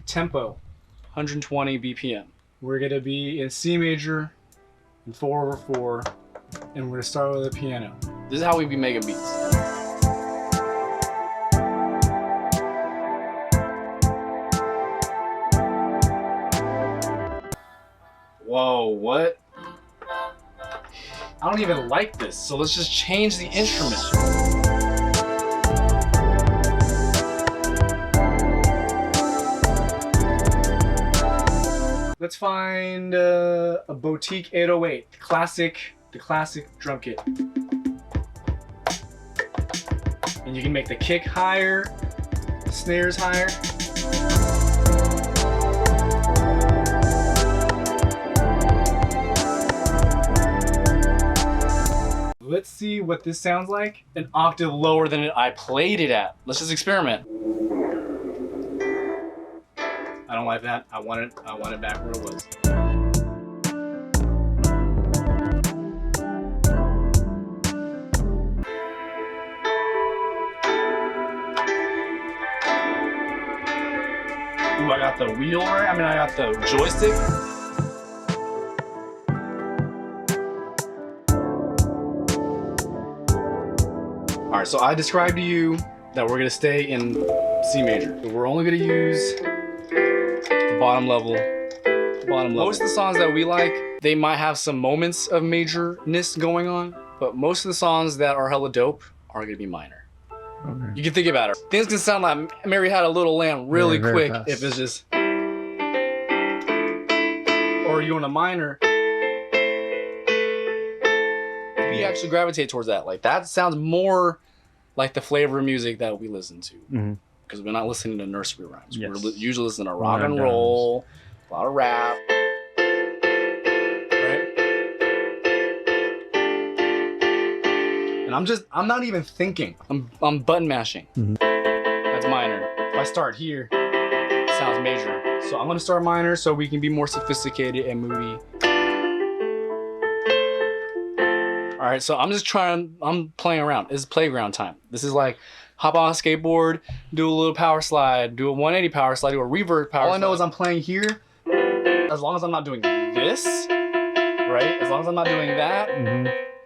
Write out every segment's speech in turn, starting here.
tempo, 120 BPM. we're gonna be in C major, in 4/4, and we're gonna start with a piano. This is how we be making beats. Whoa, what? I don't even like this, so let's just change the instrument. Let's find a boutique 808, the classic drum kit. And you can make the kick higher, the snares higher. Let's see what this sounds like. An octave lower than I played it at. Let's just experiment. I don't like that. I want it back where it was. Ooh, I got the wheel right. I mean, I got the joystick. All right, so I described to you that we're gonna stay in C major. We're only gonna use the bottom level. Most of the songs that we like, they might have some moments of majorness going on, but most of the songs that are hella dope are gonna be minor. Okay. You can think about it. Things can sound like Mary Had a Little Lamb really Very quick fast. if it's just, or you want a minor. We actually gravitate towards that. Like that sounds more like the flavor of music that we listen to. Because we're not listening to nursery rhymes. Yes. We're usually listening to rock Modern and roll, a lot of rap. Right? And I'm not even thinking. I'm button mashing. That's minor. If I start here, it sounds major. So I'm gonna start minor so we can be more sophisticated and moody. All right, so I'm playing around. This is playground time. This is like hop on a skateboard, do a little power slide, do a 180 power slide, do a reverb power slide. All I know is I'm playing here. As long as I'm not doing this, right? As long as I'm not doing that,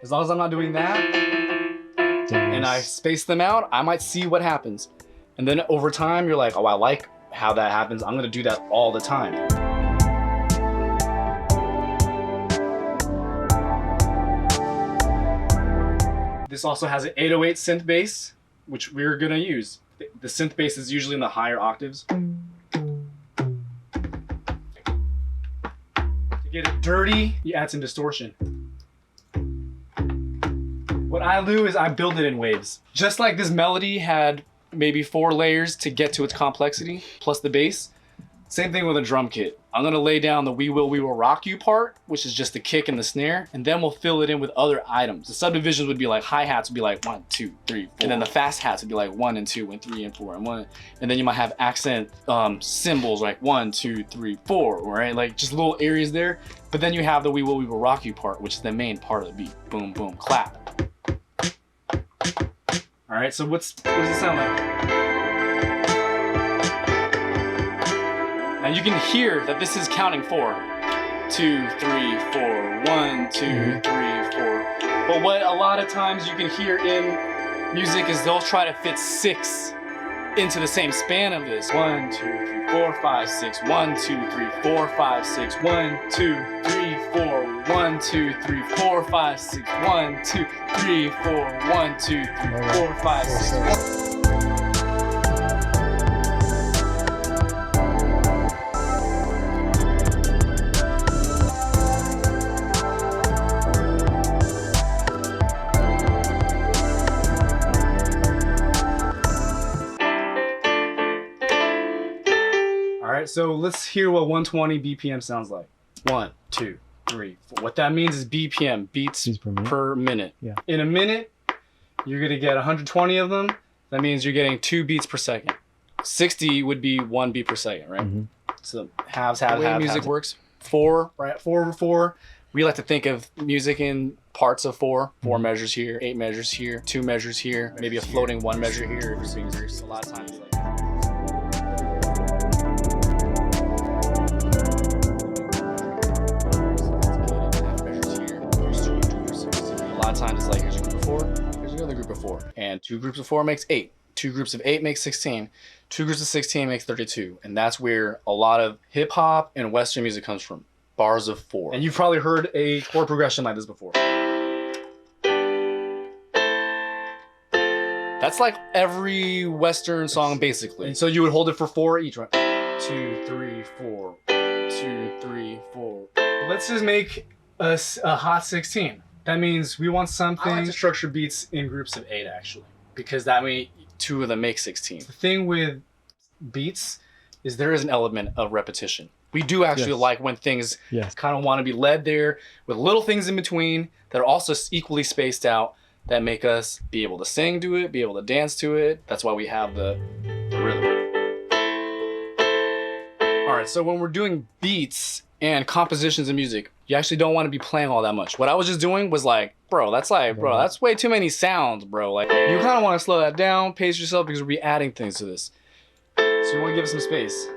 as long as I'm not doing that, and I space them out, I might see what happens. And then over time, you're like, oh, I like how that happens. I'm gonna do that all the time. This also has an 808 synth bass, which we're gonna use. The synth bass is usually in the higher octaves. To get it dirty, you add some distortion. What I do is I build it in waves. Just like this melody had maybe 4 layers to get to its complexity, plus the bass. Same thing with a drum kit. I'm gonna lay down the We Will Rock You part, which is just the kick and the snare, and then we'll fill it in with other items. The subdivisions would be like, hi-hats would be like 1, 2, 3, 4. And then the fast hats would be like 1 and 2 and 3 and 4 and 1. And then you might have accent cymbals like 1, 2, 3, 4, right? Like just little areas there. But then you have the We Will Rock You part, which is the main part of the beat. Boom, boom, clap. All right, so what does it sound like? Now you can hear that this is counting 4. 2, 3, 4, 1, 2, 3, 4. But what a lot of times you can hear in music is they'll try to fit 6 into the same span of this. 1, 2, 3, 4, 5, 6. 1, 2, 3, 4, 5, 6. 1, 2, 3, 4. 1, 2, 3, 4, 5, 6. 1, 2, 3, 4. 1, 2, 3, 4, 5, 6. So let's hear what 120 BPM sounds like. 1, 2, 3, 4. What that means is BPM, beats per minute. Yeah. In a minute, you're gonna get 120 of them. That means you're getting 2 beats per second. 60 would be 1 beat per second, right? So halves, the way music works, 4, right? 4/4. We like to think of music in parts of 4. 4 measures here, 8 measures here, 2 measures here, maybe a floating 1 measure here. A lot of times like that. lot of times it's like, here's a group of 4, here's another group of 4. And 2 groups of 4 makes 8. 2 groups of 8 makes 16. 2 groups of 16 makes 32. And that's where a lot of hip hop and Western music comes from. Bars of 4. And you've probably heard a chord progression like this before. That's like every Western song basically. And so you would hold it for 4 each, right? 2, 3, 4. 2, 3, 4. Let's just make a hot 16. That means we want something. I like to structure beats in groups of 8 actually, because that way 2 of them make 16. The thing with beats is there is an element of repetition. We do actually like when things kind of want to be led there with little things in between that are also equally spaced out that make us be able to sing to it, be able to dance to it. That's why we have the rhythm. All right, so when we're doing beats and compositions in music, you actually don't want to be playing all that much. What I was just doing was like, bro, that's way too many sounds, bro. Like, you kind of want to slow that down, pace yourself, because we'll be adding things to this. So you want to give it some space.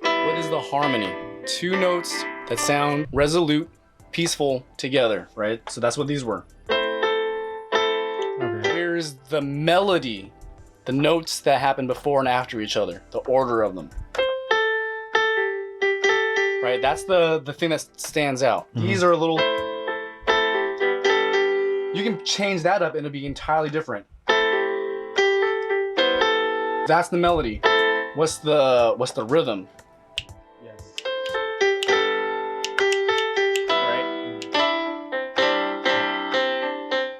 What is the harmony? 2 notes that sound resolute, peaceful together, right? So that's what these were. Okay. Where's the melody? The notes that happen before and after each other, the order of them. Right, that's the thing that stands out. Mm-hmm. These are a little, you can change that up and it'll be entirely different. That's the melody. What's the rhythm? Yes. Right.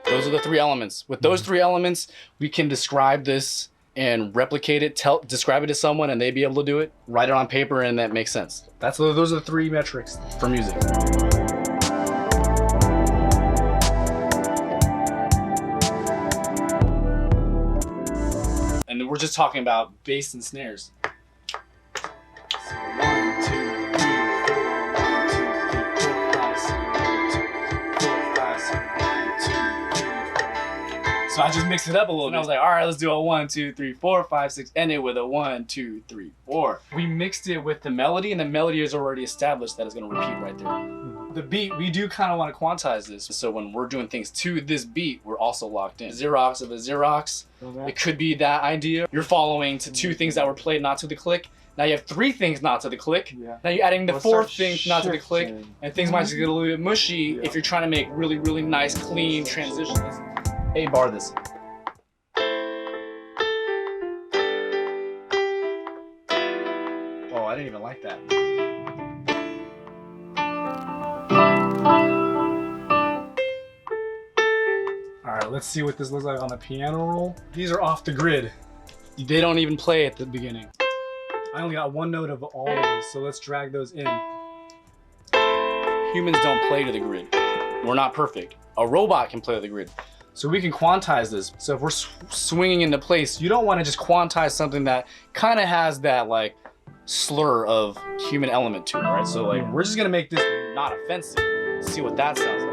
Those are the 3 elements. With those 3 elements, we can describe this and replicate it, describe it to someone and they be able to do it, write it on paper, and that makes sense. Those are the 3 metrics for music. And we're just talking about bass and snares. So 1, 2, 3, 4, 1, 2, 3, 4, 5, 6, 1, 2, 4, 5, 6, 1, 2, 3, 4. So I just mixed it up a little bit. I was like, all right, let's do a 1, 2, 3, 4, 5, 6, end it with a 1, 2, 3, 4. We mixed it with the melody, and the melody is already established that it's gonna repeat right there. The beat, we do kind of want to quantize this. So when we're doing things to this beat, we're also locked in. Xerox of a Xerox, it could be that idea. You're following to 2 things that were played not to the click. Now you have 3 things not to the click. Yeah. Now you're adding the 4th thing not to the click, and things might just get a little bit mushy if you're trying to make really, really nice, clean transitions. Hey, bar this. Oh, I didn't even like that. All right, let's see what this looks like on the piano roll. These are off the grid. They don't even play at the beginning. I only got 1 note of all of these, so let's drag those in. Humans don't play to the grid. We're not perfect. A robot can play to the grid. So we can quantize this. So if we're swinging into place, you don't want to just quantize something that kind of has that like slur of human element to it, right? So like, we're just gonna make this not offensive. See what that sounds like.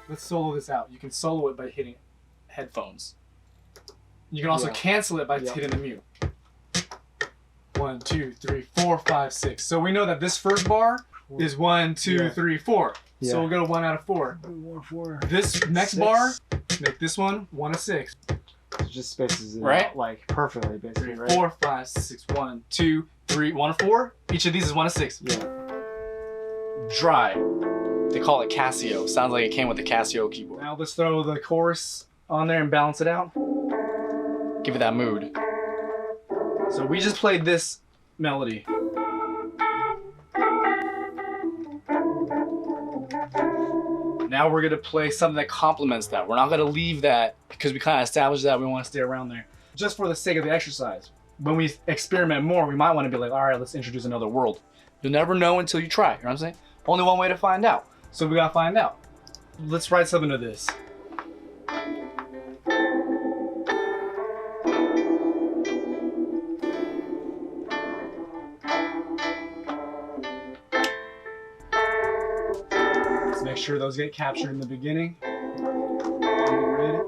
Let's solo this out. You can solo it by hitting headphones. You can also cancel it by hitting the mute. 1, 2, 3, 4, 5, 6. So we know that this first bar is 1, 2, 3, 4. So we'll go to 1 out of 4. 1, 4. This next bar, make this one 1 of 6. It just spaces it out like perfectly, basically. 3, 4, 5, 6. 1, 2, 3, 1 of 4. Each of these is 1 of 6. Yeah. Dry. They call it Casio. Sounds like it came with the Casio keyboard. Now let's throw the chorus on there and balance it out. Give it that mood. So we just played this melody. Now we're gonna play something that complements that. We're not gonna leave that because we kind of established that we want to stay around there. Just for the sake of the exercise. When we experiment more, we might want to be like, all right, let's introduce another world. You'll never know until you try, you know what I'm saying? Only one way to find out. So we gotta find out. Let's write something to this. Let's make sure those get captured in the beginning. On the grid.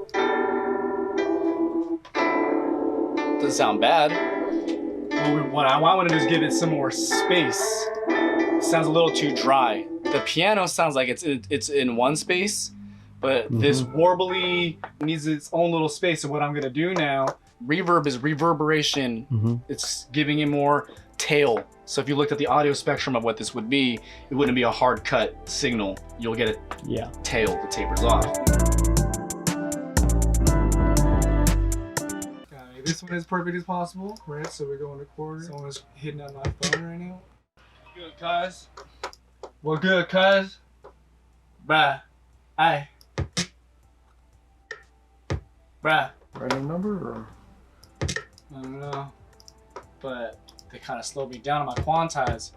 Doesn't sound bad. What I want to do is give it some more space. It sounds a little too dry. The piano sounds like it's in one space, but this warbly needs its own little space. So what I'm gonna do now, reverb is reverberation. It's giving it more tail. So if you looked at the audio spectrum of what this would be, it wouldn't be a hard cut signal. You'll get a tail that tapers off. This one is perfect as possible, right? So we're going to quarter. Someone's hitting on my phone right now. Good, cuz. What good, cuz? Bruh. Aye. Bruh. Random number or? I don't know. But they kind of slowed me down on my quantize.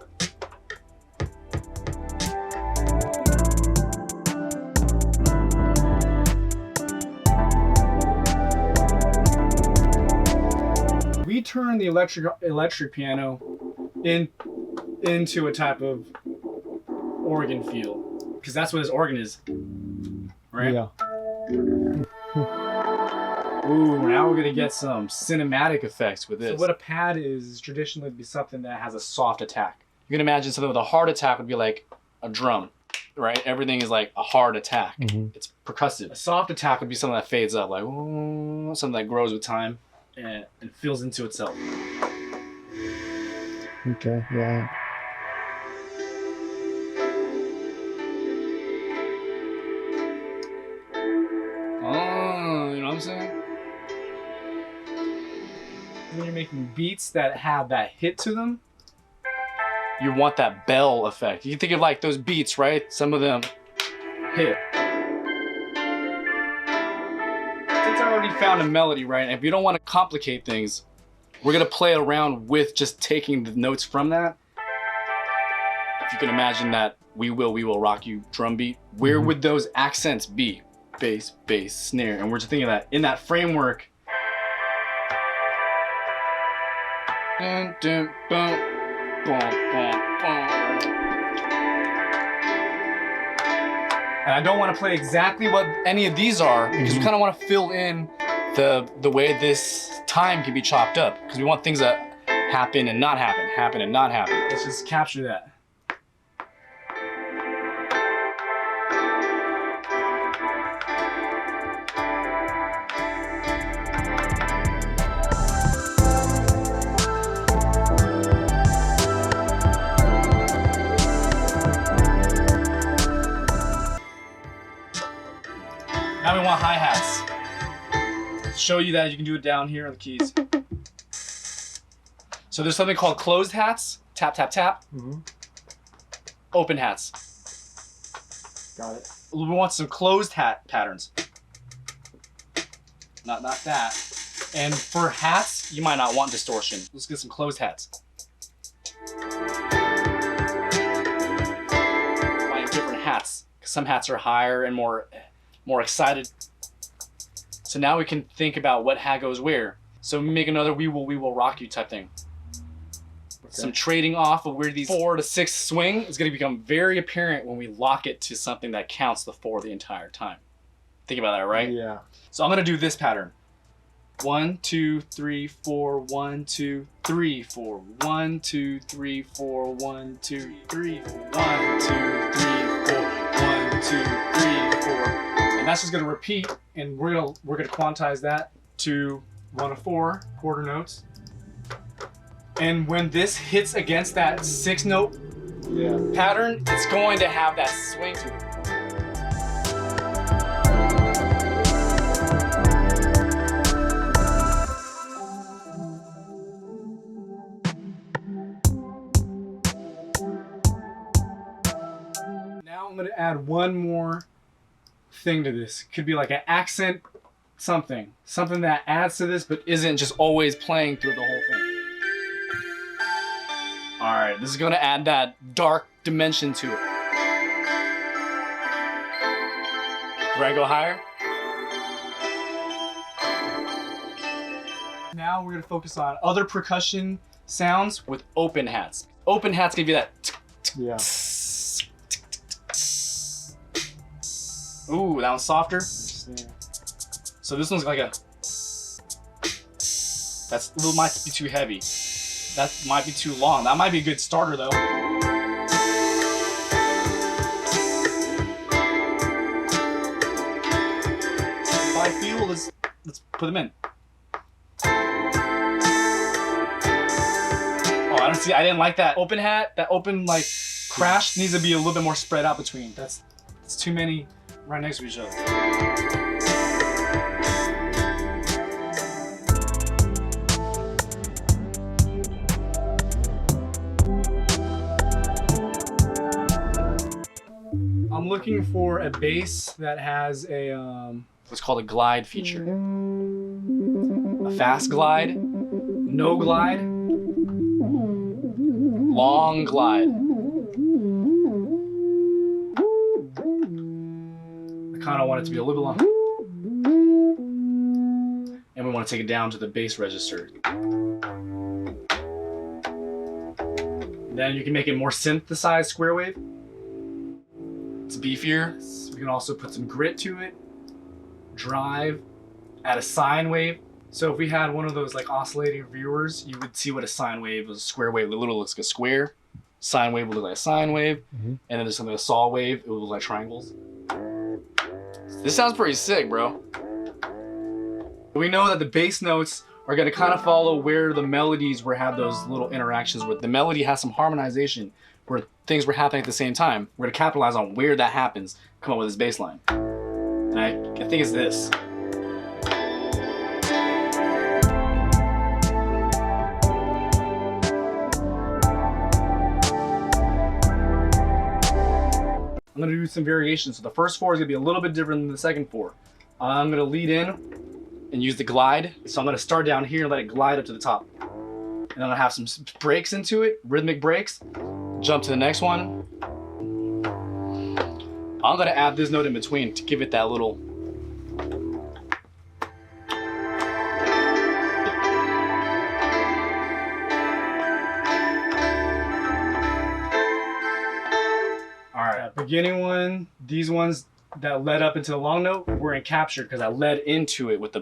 We turn the electric piano into a type of organ feel, because that's what this organ is, right? Yeah. Ooh, now we're gonna get some cinematic effects with this. So what a pad is traditionally be something that has a soft attack. You can imagine something with a hard attack would be like a drum, right? Everything is like a hard attack. It's percussive. A soft attack would be something that fades up, like ooh, something that grows with time and fills into itself. Okay, yeah. Oh, you know what I'm saying? When you're making beats that have that hit to them, you want that bell effect. You can think of like those beats, right? Some of them hit. Since I already found a melody, right? And if you don't want to complicate things, we're gonna play around with just taking the notes from that. If you can imagine that we will rock you drum beat, where would those accents be? Bass, bass, snare. And we're just thinking of that in that framework. And I don't want to play exactly what any of these are, because we kind of want to fill in the way this time can be chopped up, because we want things that happen and not happen, happen and not happen. Let's just capture that. Now we want hi-hats. Show you that you can do it down here on the keys. So there's something called closed hats, tap, tap, tap. Open hats. Got it. We want some closed hat patterns. Not that. And for hats, you might not want distortion. Let's get some closed hats. Find different hats. Some hats are higher and more excited. So now we can think about what hat goes where. So we make another we will rock you type thing. Okay. Some trading off of where these 4 to 6 swing is going to become very apparent when we lock it to something that counts the 4 the entire time. Think about that, right? Yeah. So I'm going to do this pattern. 1, 2, 3, 4, 1, 2, 3, 4, 1, 2, 3, 4, 1, 2, 3, 4, 1, 2, 3, 4, 1, 2, 3, 4. And that's just gonna repeat, and we're gonna quantize that to 1 of 4 quarter notes. And when this hits against that 6 note pattern, it's going to have that swing to it. Now I'm gonna add one more thing to this. Could be like an accent something that adds to this but isn't just always playing through the whole thing. All right, this is going to add that dark dimension to it. Where I go higher? Now we're gonna focus on other percussion sounds with open hats. Open hats give you that. Yeah. Ooh, that one's softer. So this one's like a. That's a little might be too heavy. That might be too long. That might be a good starter though. If I feel, let's put them in. Oh, I don't see. I didn't like that open hat. That open like crash needs to be a little bit more spread out between. That's too many right next to each other. I'm looking for a bass that has a what's called a glide feature. A fast glide, no glide, long glide. I kind of want it to be a little bit long. And we want to take it down to the bass register. Then you can make it more synthesized square wave. It's beefier. We can also put some grit to it. Drive, add a sine wave. So if we had one of those like oscillating viewers, you would see what a sine wave was. A square wave, it literally looks like a square. Sine wave would look like a sine wave. And then there's something like a saw wave, it would look like triangles. This sounds pretty sick, bro. We know that the bass notes are gonna kind of follow where the melodies were have those little interactions where the melody has some harmonization where things were happening at the same time. We're gonna capitalize on where that happens, come up with this bass line. And I think it's this. I'm gonna do some variations. So the first four is gonna be a little bit different than the second four. I'm gonna lead in and use the glide. So I'm gonna start down here and let it glide up to the top. And I'm gonna have some breaks into it, rhythmic breaks. Jump to the next one. I'm gonna add this note in between to give it that little. All right, beginning one, these ones that led up into the long note were in capture because I led into it with the.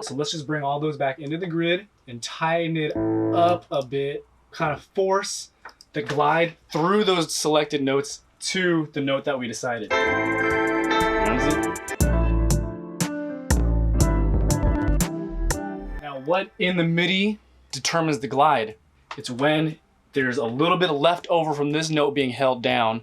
So let's just bring all those back into the grid and tighten it up a bit, kind of force the glide through those selected notes to the note that we decided. Now, what in the MIDI determines the glide? It's when there's a little bit left over from this note being held down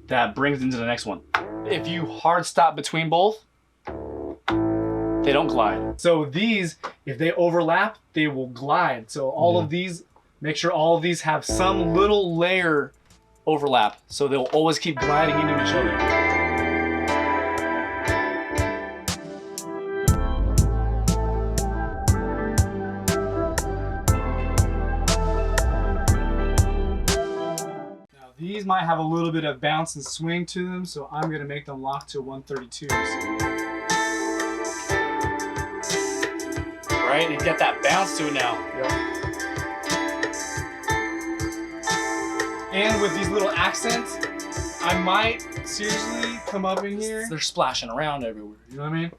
that brings into the next one. If you hard stop between both, they don't glide. So these, if they overlap, they will glide. So all of these, make sure all of these have some little layer overlap. So they'll always keep gliding into each other. Now these might have a little bit of bounce and swing to them, so I'm gonna make them lock to 132s. Right, and get that bounce to it now. Yep. And with these little accents, I might seriously come up in here. They're splashing around everywhere, you know what I mean?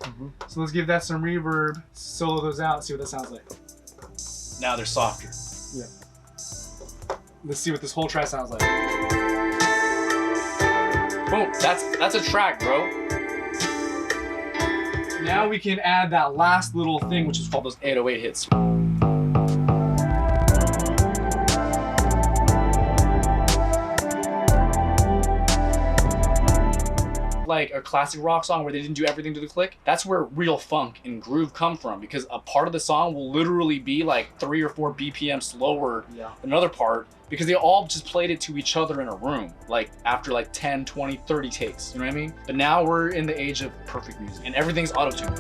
So let's give that some reverb, solo those out, see what that sounds like. Now they're softer. Yeah. Let's see what this whole track sounds like. Boom, that's a track, bro. Now we can add that last little thing, which is called those 808 hits. Like a classic rock song where they didn't do everything to the click, that's where real funk and groove come from, because a part of the song will literally be like 3 or 4 BPM slower than another part, because they all just played it to each other in a room, like after like 10, 20, 30 takes, you know what I mean? But now we're in the age of perfect music and everything's auto-tuned.